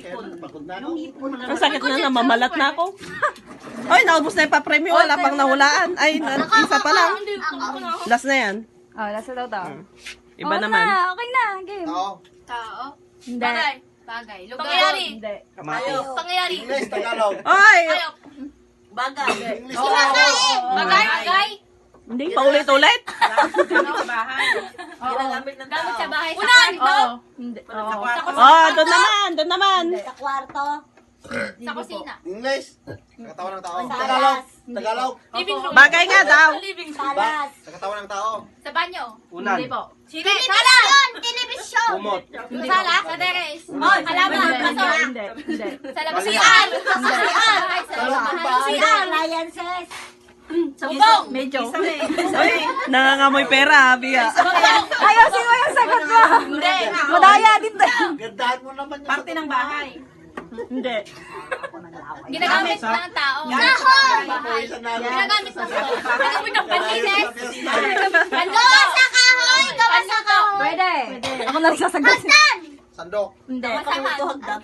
Ang sakit na, mamalat na ako. Ay, naubos na yung pa-premyo. Wala pang nahulaan. Ay, isa pa lang. Last na yan. Oh, lasa daw to. Iba Okay naman. na, okay na. Game. Tao. Hindi. Bagay. Lugar. Pangyayari. Hindi. Pangyayari. English, Tagalog. Ay! Ayop. Bagay. Bagay. Hindi, paulit-ulit. Ginagamit ng Gamit sa tao. bahay. Unan. Oo. Hindi. Oo. Oh, doon naman, doon naman. Sa kwarto. Sa kusina. English. Sa katawan ng tao. Tagalog. Tagalog. Living room. Bagay nga daw. Sa living room. Salas. Sa katawan ng tao. Sa banyo. Unan. Hindi po. Sine. Sala. Telebisyon. Kumot. Hindi Sala. po. Sa teres. Hoy, Halaman. Hindi, Paso. hindi, hindi. Sa labas. Balian. CR. CR. Ay, sa Talong labas. bahay. CR. Alliances. Bubong. Medyo. Ay, nangangamoy pera, Bia. Ayusin mo yung sagot mo. Hindi. Madaya dito. Gandahan mo naman yung Parte ng bahay. Hindi. Ginagamit ng tao. Papawisan namin. Ginagamit ng tao. Ginagamit ng panlinis. Gawa sa kahoy. Gawa sa kahoy. Pwede. Ako na nagsasagot. Sandok. Hindi. Masahan.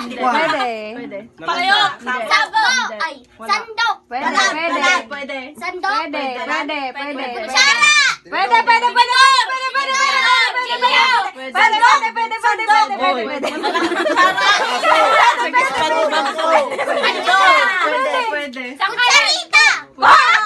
Pwede. Pwede. Payok. Hindi. Sabo. Hindi. Ay, sandok. Pwede. Dalag, Pwede. dalag. Pwede. Sandok. Pwede. Pwede. Pwede. Sara. Pwede. Pwede. Pwede. Pwede. Pwede. Pwede. Pwede. Pwede. Pwede. Pwede. Pwede. Pwede. Pwede. Pwede. Pwede. Sangkay. Sarita. Wow!